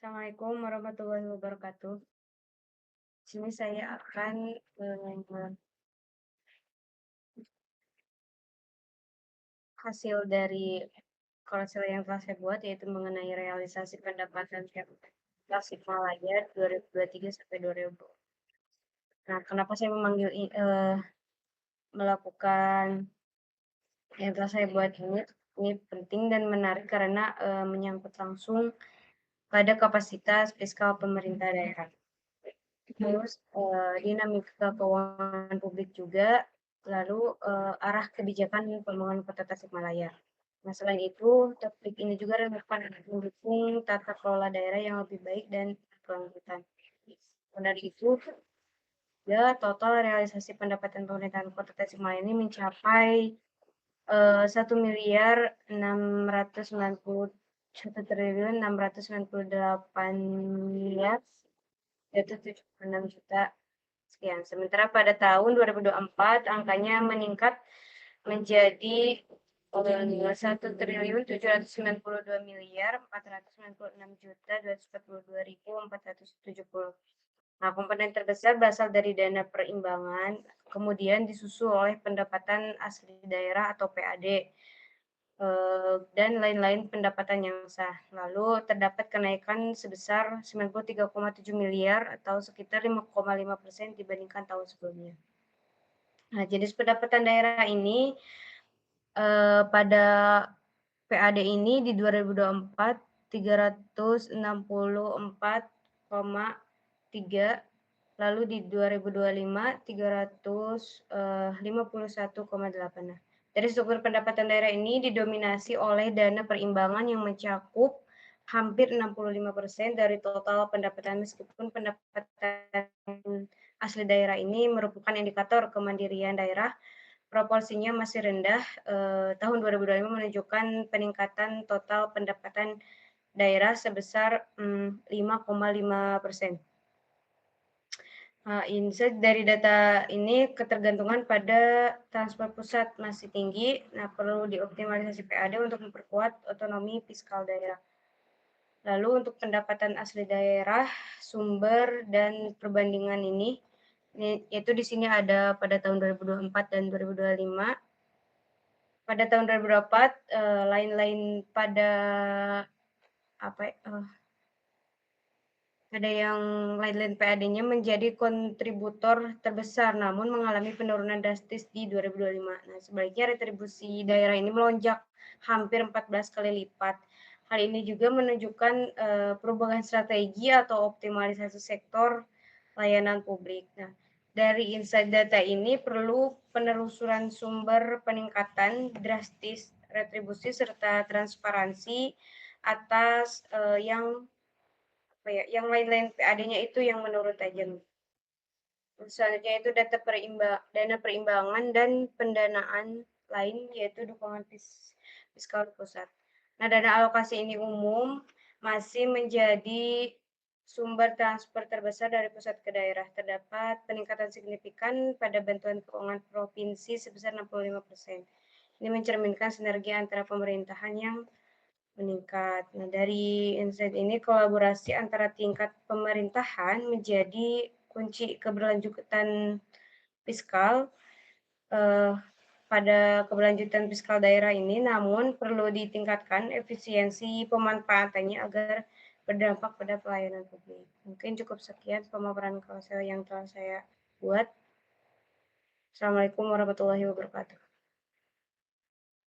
Assalamualaikum warahmatullahi wabarakatuh. Di sini saya akan hasil dari konsil yang telah saya buat, yaitu mengenai realisasi pendapatan Tasikmalaya 2023 sampai 2000. Nah, kenapa saya melakukan yang telah saya buat ini? Ini penting dan menarik karena menyangkut langsung pada kapasitas fiskal pemerintah daerah. Terus dinamika keuangan publik juga, lalu arah kebijakan pembangunan Kota Tasikmalaya. Nah, selain itu, topik ini juga relevan mendukung tata kelola daerah yang lebih baik dan berkelanjutan. Dari itu, ya total realisasi pendapatan pemerintahan Kota Tasikmalaya ini mencapai 1.698.000.000, yaitu 76 juta sekian. Sementara pada tahun 2024 angkanya meningkat menjadi 1.792.496.242.470. Nah, komponen terbesar berasal dari dana perimbangan, kemudian disusul oleh pendapatan asli daerah atau PAD, dan lain-lain pendapatan yang sah. Lalu terdapat kenaikan sebesar 93,7 miliar atau sekitar 5,5% dibandingkan tahun sebelumnya. Nah, jenis pendapatan daerah ini pada PAD ini di 2024 364,3, lalu di 2025 351,8. Nah, dari struktur pendapatan daerah ini didominasi oleh dana perimbangan yang mencakup hampir 65% dari total pendapatan, meskipun pendapatan asli daerah ini merupakan indikator kemandirian daerah. Proporsinya masih rendah. Tahun 2025 menunjukkan peningkatan total pendapatan daerah sebesar 5,5%. Insight dari data ini, ketergantungan pada transfer pusat masih tinggi. Nah, perlu dioptimalisasi PAD untuk memperkuat otonomi fiskal daerah. Lalu untuk pendapatan asli daerah, sumber dan perbandingan ini, yaitu di sini ada pada tahun 2024 dan 2025. Pada tahun 2024 lain-lain pada apa ada yang lain-lain PAD-nya menjadi kontributor terbesar, namun mengalami penurunan drastis di 2025. Nah, sebaliknya retribusi daerah ini melonjak hampir 14 kali lipat. Hal ini juga menunjukkan perubahan strategi atau optimalisasi sektor layanan publik. Nah, dari insight data ini perlu penelusuran sumber peningkatan drastis retribusi serta transparansi atas yang lain-lain PAD-nya itu yang menurun tajam. Selanjutnya itu dana perimbangan dan pendanaan lain, yaitu dukungan fiskal pusat. Nah, dana alokasi ini umum masih menjadi sumber transfer terbesar dari pusat ke daerah. Terdapat peningkatan signifikan pada bantuan keuangan provinsi sebesar 65%. Ini mencerminkan sinergi antara pemerintahan yang meningkat. Nah, dari insight ini kolaborasi antara tingkat pemerintahan menjadi kunci keberlanjutan fiskal pada keberlanjutan fiskal daerah ini, namun perlu ditingkatkan efisiensi pemanfaatannya agar berdampak pada pelayanan publik. Mungkin cukup sekian pemaparan konsil yang telah saya buat. Assalamualaikum warahmatullahi wabarakatuh.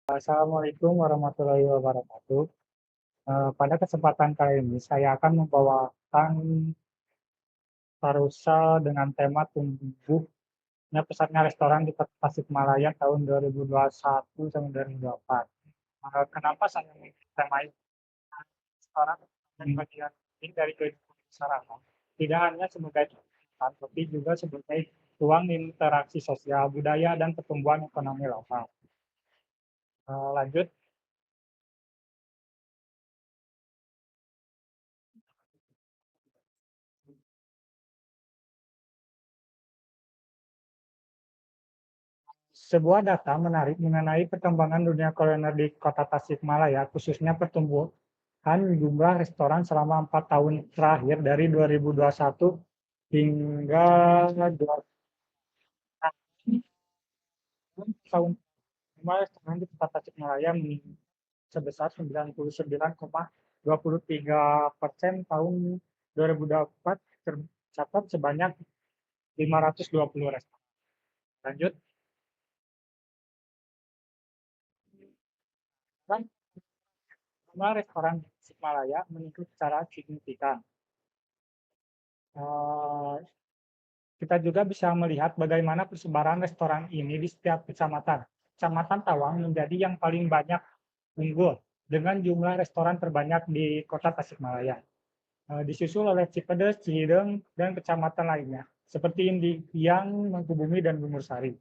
Assalamualaikum warahmatullahi wabarakatuh. Pada kesempatan kali ini saya akan membawakan Parusa dengan tema tumbuhnya pesatnya restoran di Kota Tasikmalaya tahun 2021 sampai 2024. Kenapa saya memilih tema ini? Restoran dan bagian ini dari kehidupan masyarakat. Tidak hanya sebagai tempat, tapi juga sebagai ruang interaksi sosial, budaya, dan pertumbuhan ekonomi lokal. Lanjut. Sebuah data menarik mengenai perkembangan dunia kuliner di Kota Tasikmalaya, khususnya jumlah restoran selama 4 tahun terakhir dari 2021 hingga 2 tahun jumlah restoran di Kota Tasikmalaya meningkat sebesar 99,23% tahun 2024 tercatat sebanyak 520 restoran. Lanjut, kan jumlah restoran di Tasikmalaya meningkat secara signifikan. Eh, Kita juga bisa melihat bagaimana persebaran restoran ini di setiap kecamatan. Kecamatan Tawang menjadi yang paling banyak unggul dengan jumlah restoran terbanyak di Kota Tasikmalaya. Disusul oleh Cipedes, Ciideng, dan kecamatan lainnya seperti Indiang, Mangkubumi, dan Bumursari.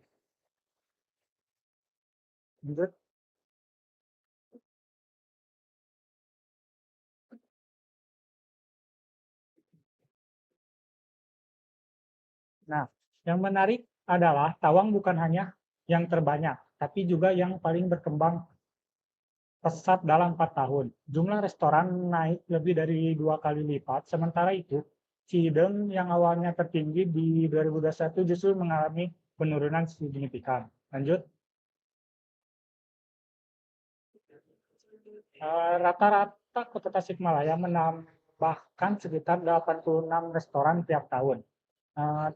Lanjut. Nah, yang menarik adalah Tawang bukan hanya yang terbanyak, tapi juga yang paling berkembang pesat dalam 4 tahun. Jumlah restoran naik lebih dari 2 kali lipat. Sementara itu, Cideng yang awalnya tertinggi di 2021 justru mengalami penurunan signifikan. Lanjut. Rata-rata Kota Tasikmalaya menambahkan sekitar 86 restoran tiap tahun.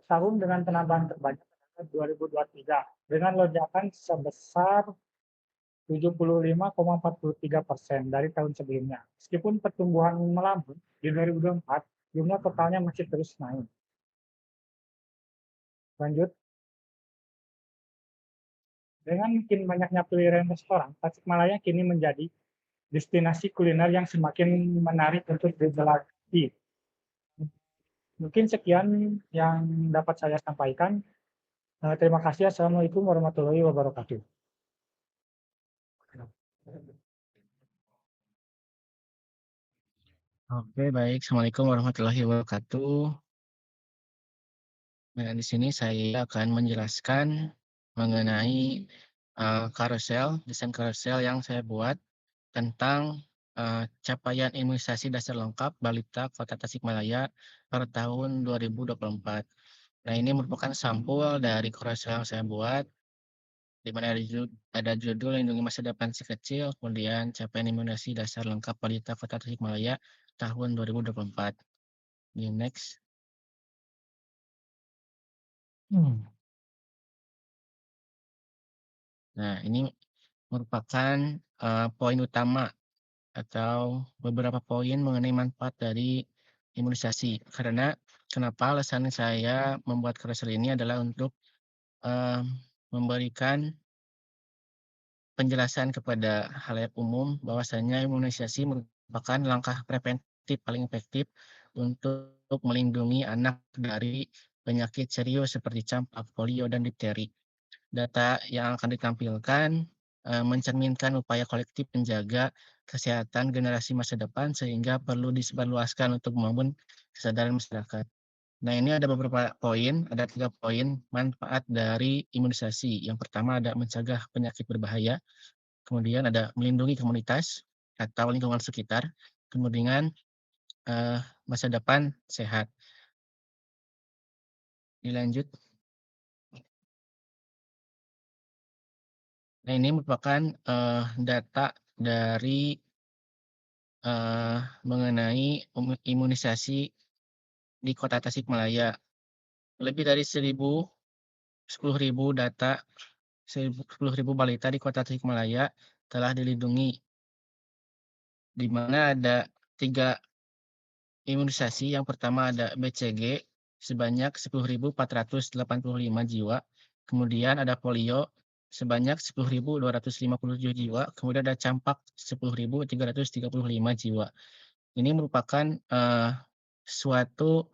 Tahun dengan penambahan terbanyak adalah 2023 dengan lonjakan sebesar 75,43% dari tahun sebelumnya. Meskipun pertumbuhan melambat di 2024, jumlah totalnya masih terus naik. Lanjut, dengan makin banyaknya pilihan restoran, Tasikmalaya kini menjadi destinasi kuliner yang semakin menarik untuk dijelajahi. Mungkin sekian yang dapat saya sampaikan. Terima kasih. Assalamualaikum warahmatullahi wabarakatuh. Oke, baik. Assalamualaikum warahmatullahi wabarakatuh. Nah, di sini saya akan menjelaskan mengenai desain karusel yang saya buat tentang capaian imunisasi dasar lengkap balita Kota Tasikmalaya per tahun 2024. Nah, ini merupakan sampul dari karusel yang saya buat, di mana ada judul Lindungi Masa Depan Si Kecil, kemudian capaian imunisasi dasar lengkap balita Kota Tasikmalaya tahun 2024. Di next. Nah, ini merupakan poin utama atau beberapa poin mengenai manfaat dari imunisasi. Karena kenapa alasan saya membuat carousel ini adalah untuk eee, memberikan penjelasan kepada halayak umum bahwasanya imunisasi merupakan langkah preventif paling efektif untuk melindungi anak dari penyakit serius seperti campak, polio, dan difteri. Data yang akan ditampilkan mencerminkan upaya kolektif menjaga kesehatan generasi masa depan sehingga perlu disebarluaskan untuk membangun kesadaran masyarakat. Nah, ini ada beberapa poin, ada 3 poin manfaat dari imunisasi. Yang pertama ada mencegah penyakit berbahaya, kemudian ada melindungi komunitas atau lingkungan sekitar, kemudian masa depan sehat. Dilanjut. Nah, ini merupakan data dari mengenai imunisasi di Kota Tasikmalaya. Lebih dari 10.000 data, 10.000 balita di Kota Tasikmalaya telah dilindungi, di mana ada 3 imunisasi. Yang pertama ada BCG sebanyak 10.485 jiwa, kemudian ada polio sebanyak 10.257 jiwa, kemudian ada campak 10.335 jiwa. Ini merupakan suatu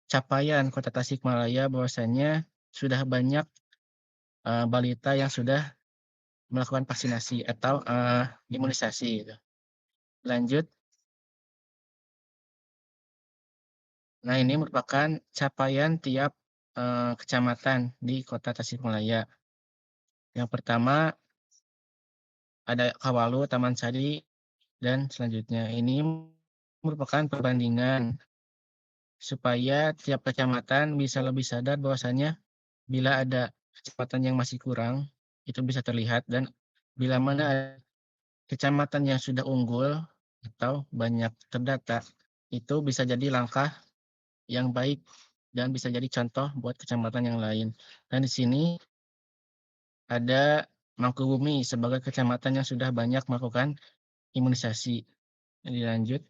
capaian Kota Tasikmalaya bahwasanya sudah banyak balita yang sudah melakukan vaksinasi atau imunisasi gitu. Lanjut. Nah, ini merupakan capaian tiap kecamatan di Kota Tasikmalaya. Yang pertama ada Kawalu, Taman Sari, dan selanjutnya. Ini merupakan perbandingan supaya tiap kecamatan bisa lebih sadar bahwasanya bila ada kecamatan yang masih kurang, itu bisa terlihat dan bila mana ada kecamatan yang sudah unggul atau banyak terdata, itu bisa jadi langkah yang baik dan bisa jadi contoh buat kecamatan yang lain. Dan di sini ada Mangkubumi sebagai kecamatan yang sudah banyak melakukan imunisasi. Lanjut.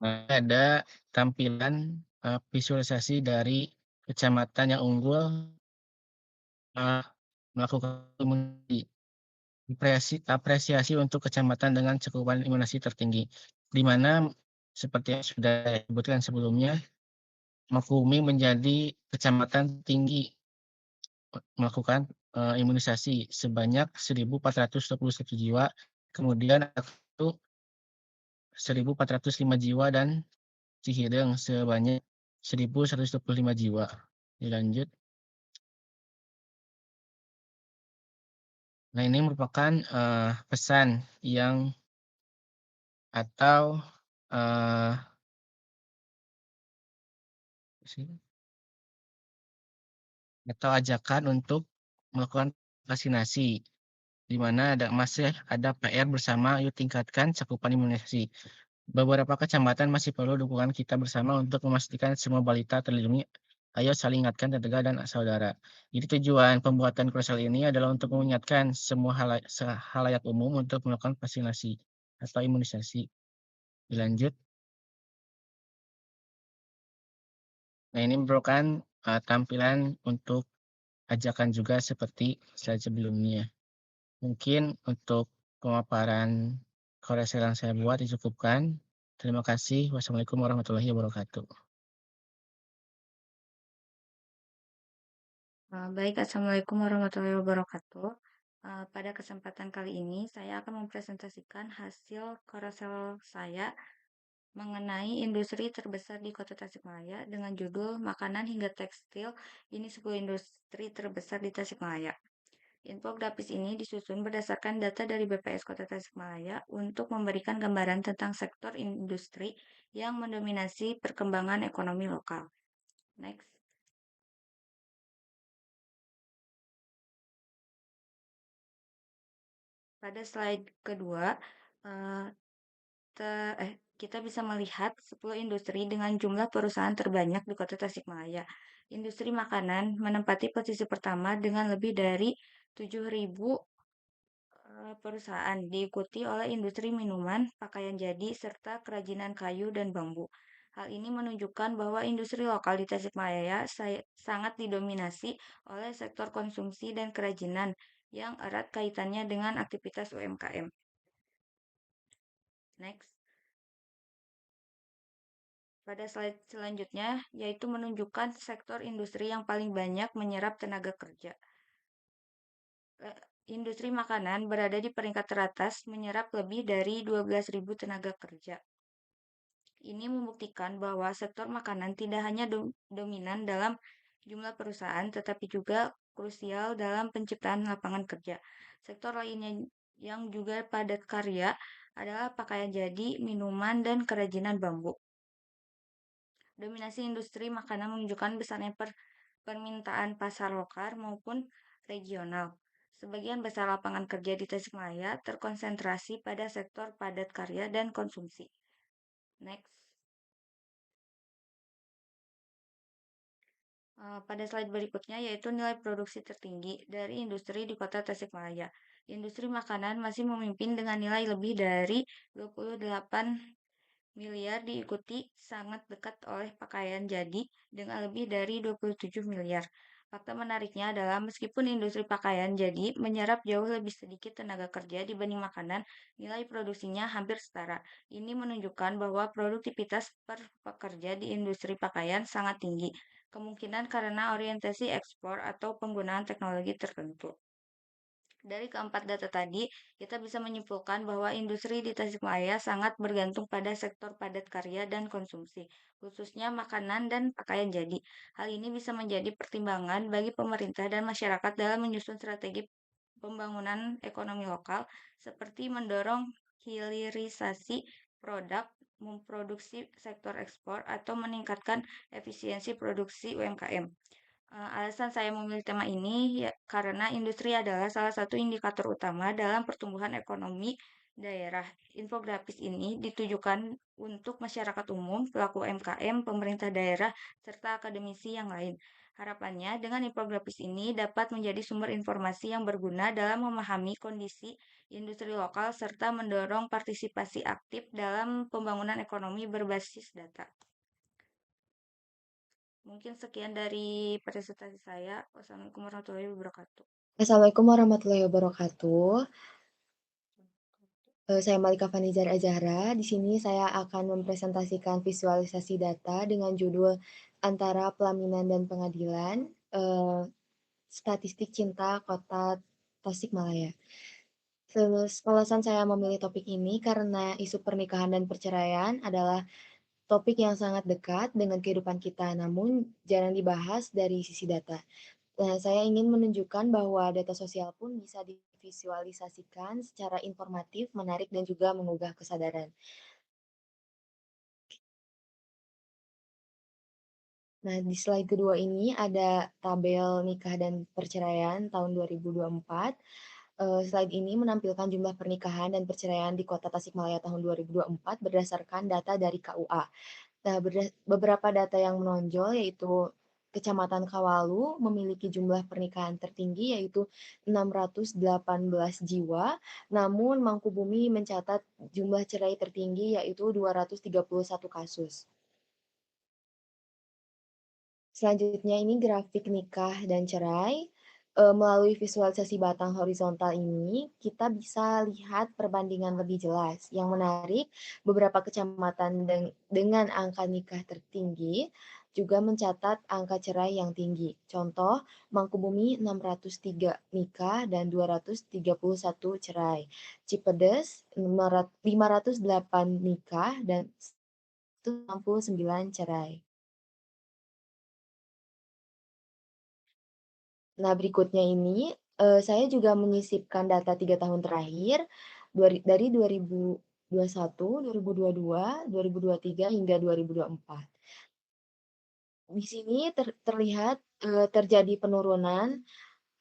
Ada tampilan visualisasi dari kecamatan yang unggul eee, melakukan imunisasi. Apresiasi untuk kecamatan dengan cakupan imunisasi tertinggi, di mana seperti yang sudah disebutkan sebelumnya, Mangkubumi menjadi kecamatan tinggi melakukan imunisasi sebanyak 1.421 jiwa, kemudian itu 1.405 jiwa dan Cihideung sebanyak 1.125 jiwa. Dilanjut. Nah, ini merupakan pesan yang atau eee, atau ajakan untuk melakukan vaksinasi, di mana masih ada PR bersama, yuk tingkatkan cakupan imunisasi. Beberapa kecamatan masih perlu dukungan kita bersama untuk memastikan semua balita terlindungi. Ayo saling ingatkan tetangga dan saudara. Jadi tujuan pembuatan Krosel ini adalah untuk mengingatkan semua halayak umum untuk melakukan vaksinasi atau imunisasi. Dilanjut. Nah, ini merupakan tampilan untuk ajakan juga seperti slide sebelumnya. Mungkin untuk pemaparan Koresel yang saya buat dicukupkan. Terima kasih. Wassalamualaikum warahmatullahi wabarakatuh. Baik, Assalamualaikum warahmatullahi wabarakatuh. Pada kesempatan kali ini, saya akan mempresentasikan hasil korosel saya mengenai industri terbesar di Kota Tasikmalaya dengan judul Makanan hingga Tekstil, ini sebuah industri terbesar di Tasikmalaya. Infografis ini disusun berdasarkan data dari BPS Kota Tasikmalaya untuk memberikan gambaran tentang sektor industri yang mendominasi perkembangan ekonomi lokal. Next. Pada slide kedua, kita bisa melihat 10 industri dengan jumlah perusahaan terbanyak di Kota Tasikmalaya. Industri makanan menempati posisi pertama dengan lebih dari 7.000 perusahaan, diikuti oleh industri minuman, pakaian jadi, serta kerajinan kayu dan bambu. Hal ini menunjukkan bahwa industri lokal di Tasikmalaya sangat didominasi oleh sektor konsumsi dan kerajinan yang erat kaitannya dengan aktivitas UMKM. Next. Pada slide selanjutnya, yaitu menunjukkan sektor industri yang paling banyak menyerap tenaga kerja. Industri makanan berada di peringkat teratas menyerap lebih dari 12.000 tenaga kerja. Ini membuktikan bahwa sektor makanan tidak hanya dominan dalam jumlah perusahaan, tetapi juga krusial dalam penciptaan lapangan kerja. Sektor lainnya yang juga padat karya adalah pakaian jadi, minuman, dan kerajinan bambu. Dominasi industri makanan menunjukkan besarnya permintaan pasar lokal maupun regional. Sebagian besar lapangan kerja di Tasikmalaya terkonsentrasi pada sektor padat karya dan konsumsi. Next. Pada slide berikutnya yaitu nilai produksi tertinggi dari industri di Kota Tasikmalaya. Industri makanan masih memimpin dengan nilai lebih dari 28 miliar, diikuti sangat dekat oleh pakaian jadi dengan lebih dari 27 miliar. Fakta menariknya adalah meskipun industri pakaian jadi menyerap jauh lebih sedikit tenaga kerja dibanding makanan, nilai produksinya hampir setara. Ini menunjukkan bahwa produktivitas per pekerja di industri pakaian sangat tinggi, kemungkinan karena orientasi ekspor atau penggunaan teknologi tertentu. Dari keempat data tadi, kita bisa menyimpulkan bahwa industri di Tasikmalaya sangat bergantung pada sektor padat karya dan konsumsi, khususnya makanan dan pakaian jadi. Hal ini bisa menjadi pertimbangan bagi pemerintah dan masyarakat dalam menyusun strategi pembangunan ekonomi lokal, seperti mendorong hilirisasi produk, memproduksi sektor ekspor, atau meningkatkan efisiensi produksi UMKM. Alasan saya memilih tema ini ya karena industri adalah salah satu indikator utama dalam pertumbuhan ekonomi daerah. Infografis ini ditujukan untuk masyarakat umum, pelaku UMKM, pemerintah daerah, serta akademisi yang lain. Harapannya, dengan infografis ini dapat menjadi sumber informasi yang berguna dalam memahami kondisi industri lokal serta mendorong partisipasi aktif dalam pembangunan ekonomi berbasis data. Mungkin sekian dari presentasi saya. Wassalamualaikum warahmatullahi wabarakatuh. Assalamualaikum warahmatullahi wabarakatuh. Saya Malika Fanizar Azahra. Di sini saya akan mempresentasikan visualisasi data dengan judul Antara Pelaminan dan Pengadilan, Statistik Cinta Kota Tasikmalaya. Alasan saya memilih topik ini karena isu pernikahan dan perceraian adalah topik yang sangat dekat dengan kehidupan kita, namun jarang dibahas dari sisi data. Nah, saya ingin menunjukkan bahwa data sosial pun bisa divisualisasikan secara informatif, menarik, dan juga mengubah kesadaran. Nah, di slide kedua ini ada tabel nikah dan perceraian tahun 2024. Slide ini menampilkan jumlah pernikahan dan perceraian di Kota Tasikmalaya tahun 2024 berdasarkan data dari KUA. Nah, beberapa data yang menonjol yaitu Kecamatan Kawalu memiliki jumlah pernikahan tertinggi yaitu 618 jiwa, namun Mangkubumi mencatat jumlah cerai tertinggi yaitu 231 kasus. Selanjutnya ini grafik nikah dan cerai. Melalui visualisasi batang horizontal ini, kita bisa lihat perbandingan lebih jelas. Yang menarik, beberapa kecamatan dengan angka nikah tertinggi juga mencatat angka cerai yang tinggi. Contoh, Mangkubumi 603 nikah dan 231 cerai. Cipedes 508 nikah dan 169 cerai. Nah, berikutnya ini, saya juga menyisipkan data 3 tahun terakhir, dari 2021, 2022, 2023, hingga 2024. Di sini terlihat, terjadi penurunan,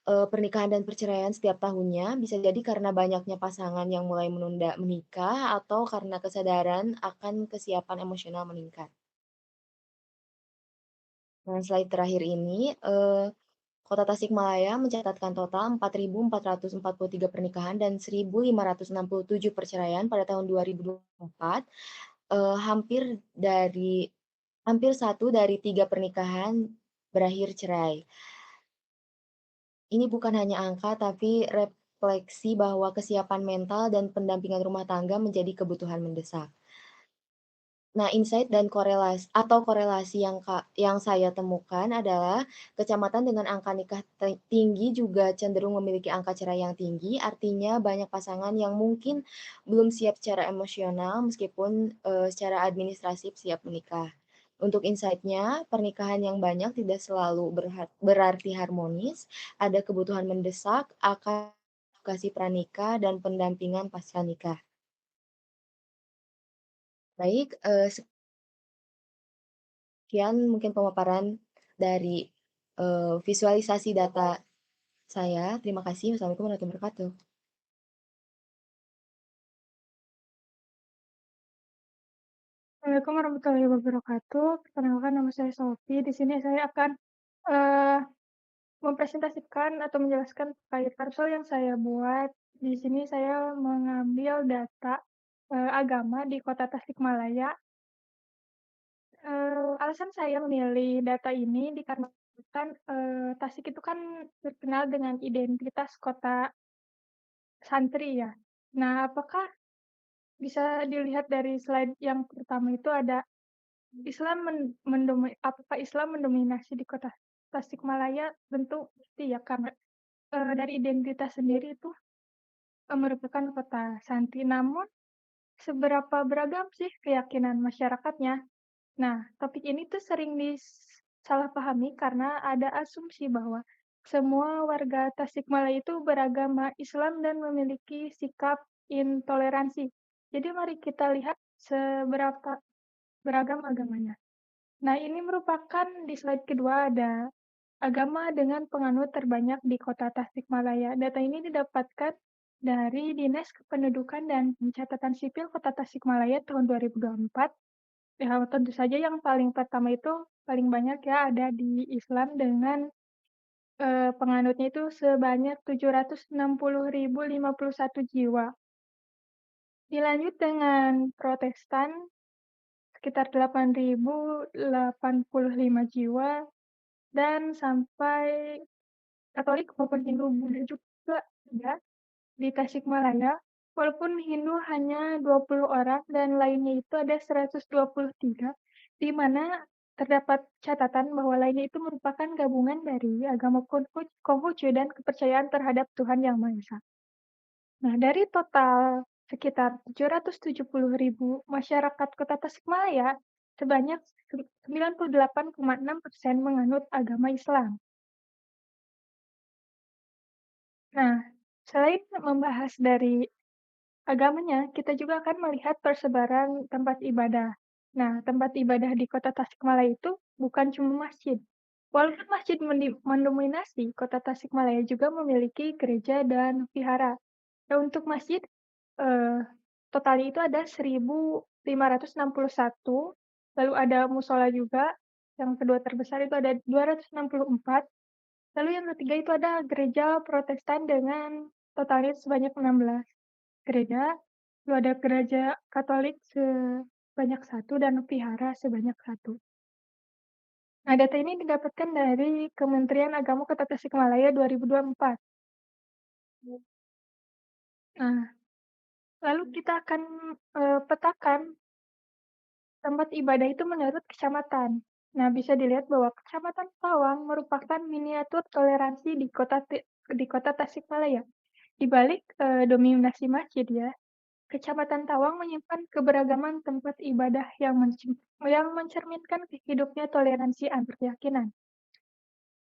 pernikahan dan perceraian setiap tahunnya, bisa jadi karena banyaknya pasangan yang mulai menunda menikah atau karena kesadaran akan kesiapan emosional meningkat. Nah, slide terakhir ini, Kota Tasikmalaya mencatatkan total 4.443 pernikahan dan 1.567 perceraian pada tahun 2024. Hampir 1 dari 3 pernikahan berakhir cerai. Ini bukan hanya angka, tapi refleksi bahwa kesiapan mental dan pendampingan rumah tangga menjadi kebutuhan mendesak. Nah, insight dan korelasi yang saya temukan adalah kecamatan dengan angka nikah tinggi juga cenderung memiliki angka cerai yang tinggi, artinya banyak pasangan yang mungkin belum siap secara emosional meskipun, secara administratif siap menikah. Untuk insight-nya, pernikahan yang banyak tidak selalu berarti harmonis, ada kebutuhan mendesak akan edukasi pranikah dan pendampingan pasca nikah. Baik, sekian mungkin pemaparan dari visualisasi data saya. Terima kasih. Wassalamualaikum warahmatullahi wabarakatuh. Assalamualaikum warahmatullahi wabarakatuh. Perkenalkan nama saya Sofi. Di sini saya akan uh, mempresentasikan atau menjelaskan terkait parsel yang saya buat. Di sini saya mengambil data agama di Kota Tasikmalaya. Alasan saya memilih data ini dikarenakan Tasik itu kan terkenal dengan identitas kota santri ya. Nah, apakah bisa dilihat dari slide yang pertama itu ada apakah Islam mendominasi di Kota Tasikmalaya? Tentu iya, karena dari identitas sendiri itu merupakan kota santri. Namun, seberapa beragam sih keyakinan masyarakatnya? Nah, topik ini tuh sering disalahpahami karena ada asumsi bahwa semua warga Tasikmalaya itu beragama Islam dan memiliki sikap intoleransi. Jadi mari kita lihat seberapa beragam agamanya. Nah, ini merupakan di slide kedua ada agama dengan penganut terbanyak di kota Tasikmalaya. Data ini didapatkan dari Dinas Kependudukan dan Pencatatan Sipil Kota Tasikmalaya tahun 2024. Ya, tentu saja yang paling pertama itu paling banyak ya ada di Islam dengan penganutnya itu sebanyak 760.051 jiwa. Dilanjut dengan Protestan sekitar 8.085 jiwa dan sampai Katolik maupun Hindu Buddha juga ada di Tasikmalaya. Walaupun Hindu hanya 20 orang dan lainnya itu ada 123, di mana terdapat catatan bahwa lainnya itu merupakan gabungan dari agama Konghucu dan kepercayaan terhadap Tuhan Yang Maha Esa. Nah, dari total sekitar 770.000 masyarakat Kota Tasikmalaya, sebanyak 98,6% menganut agama Islam. Nah, selain membahas dari agamanya, kita juga akan melihat persebaran tempat ibadah. Nah, tempat ibadah di Kota Tasikmalaya itu bukan cuma masjid. Walaupun masjid mendominasi, Kota Tasikmalaya juga memiliki gereja dan vihara. Nah, untuk masjid, totalnya itu ada 1.561, lalu ada musola juga, yang kedua terbesar itu ada 264, lalu yang ketiga itu ada gereja Protestan dengan totalnya sebanyak 16 gereja, lalu ada gereja Katolik sebanyak 1 dan vihara sebanyak 1. Nah, data ini didapatkan dari Kementerian Agama Kota Tasikmalaya 2024. Nah, lalu kita akan petakan tempat ibadah itu menurut kecamatan. Nah, bisa dilihat bahwa Kecamatan Tawang merupakan miniatur toleransi di Kota Tasikmalaya. Di balik dominasi masjid ya, Kecamatan Tawang menyimpan keberagaman tempat ibadah yang mencerminkan hidupnya toleransi antar keyakinan.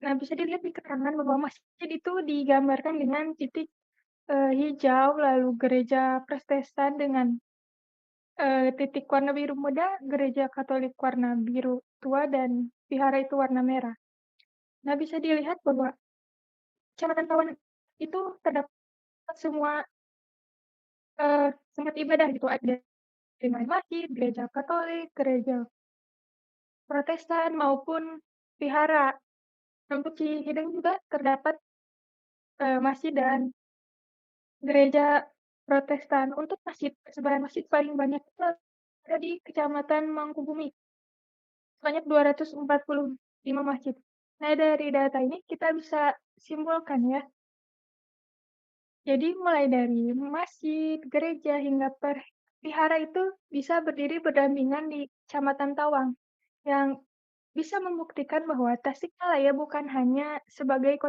Nah, bisa dilihat di keterangan bahwa masjid itu digambarkan dengan titik hijau, lalu gereja Protestan dengan titik warna biru muda, gereja Katolik warna biru tua, dan vihara itu warna merah. Nah, bisa dilihat bahwa Kecamatan Tawang itu terdapat semua tempat ibadah gitu, ada masjid, gereja Katolik, gereja Protestan, maupun vihara. Untuk Cihideng juga terdapat masjid dan gereja Protestan. Untuk persebaran masjid paling banyak itu ada di Kecamatan Mangkubumi, sebanyak 245 masjid. Nah, dari data ini kita bisa simpulkan ya. Jadi mulai dari masjid, gereja, hingga vihara itu bisa berdiri berdampingan di Kecamatan Tawang, yang bisa membuktikan bahwa Tasikmalaya bukan hanya sebagai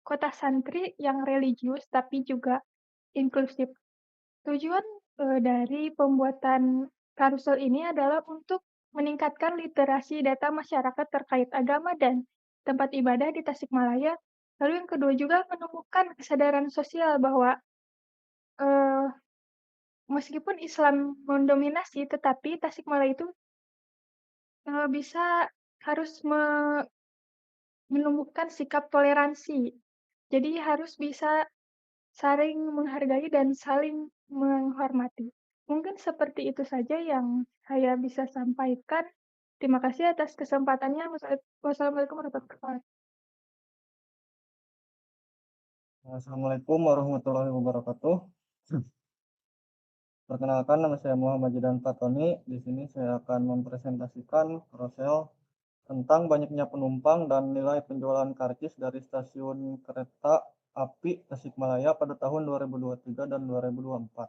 kota santri yang religius, tapi juga inklusif. Tujuan dari pembuatan karusel ini adalah untuk meningkatkan literasi data masyarakat terkait agama dan tempat ibadah di Tasikmalaya. Lalu yang kedua juga menumbuhkan kesadaran sosial bahwa meskipun Islam mendominasi, tetapi Tasikmalaya itu bisa harus menumbuhkan sikap toleransi. Jadi harus bisa saling menghargai dan saling menghormati. Mungkin seperti itu saja yang saya bisa sampaikan. Terima kasih atas kesempatannya. Wassalamualaikum warahmatullahi wabarakatuh. Assalamualaikum warahmatullahi wabarakatuh. Perkenalkan, nama saya Muhammad Jidan Fatoni. Di sini saya akan mempresentasikan karusel tentang banyaknya penumpang dan nilai penjualan karcis dari stasiun kereta api Tasikmalaya pada tahun 2023 dan 2024.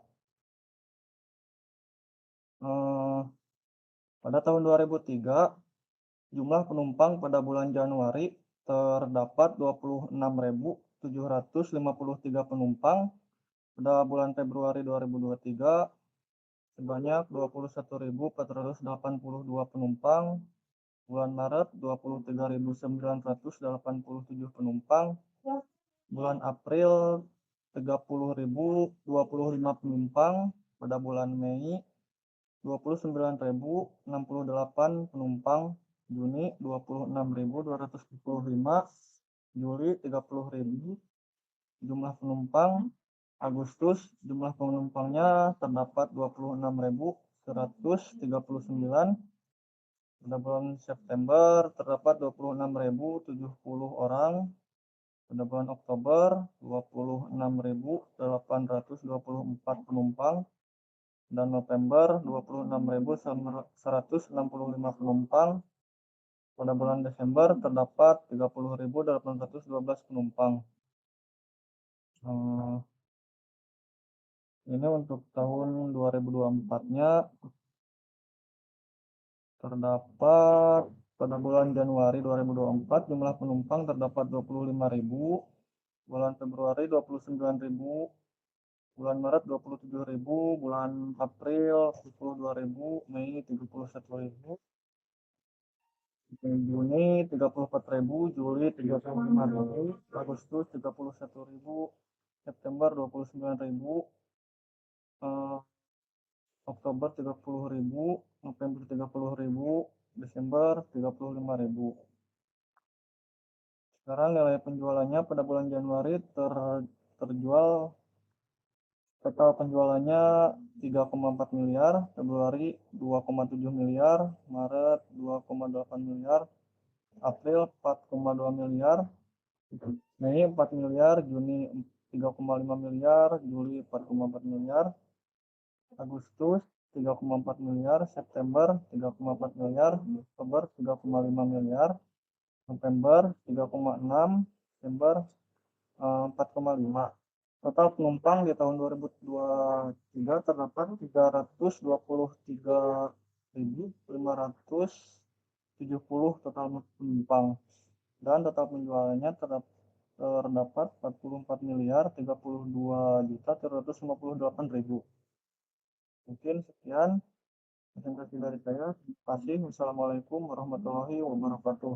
Pada tahun 2003, jumlah penumpang pada bulan Januari terdapat 26.000 753 penumpang. Pada bulan Februari 2023 sebanyak 21.482 penumpang. Bulan Maret 23.987 penumpang. Bulan April 30.025 penumpang. Pada bulan Mei 29.068 penumpang. Juni 26.245. Juli 30.000 jumlah penumpang. Agustus jumlah penumpangnya terdapat 26.139. Pada bulan September terdapat 26.070 orang. Pada bulan Oktober 26.824 penumpang. Dan November 26.165 penumpang. Pada bulan Desember terdapat 30.812 penumpang. Ini untuk tahun 2024-nya terdapat pada bulan Januari 2024 jumlah penumpang terdapat 25.000, bulan Februari 29.000, bulan Maret 27.000, bulan April 22.000, Mei 31.000, Juni 34.000, Juli 35.000, Agustus 31.000, September 29.000, Oktober 30.000, November 30.000, Desember 35.000. Sekarang nilai penjualannya pada bulan Januari terjual total penjualannya 3,4 miliar, Februari 2,7 miliar, Maret 2,8 miliar, April 4,2 miliar, Mei 4 miliar, Juni 3,5 miliar, Juli 4,4 miliar, Agustus 3,4 miliar, September 3,4 miliar, Oktober 3,5 miliar, November 3,6, Desember 4,5. Total penumpang di tahun 2023 terdapat 323.570 total penumpang dan total penjualannya terdapat 44.032.358.000. Mungkin sekian presentasi dari saya. Terima kasih. Wassalamualaikum warahmatullahi wabarakatuh.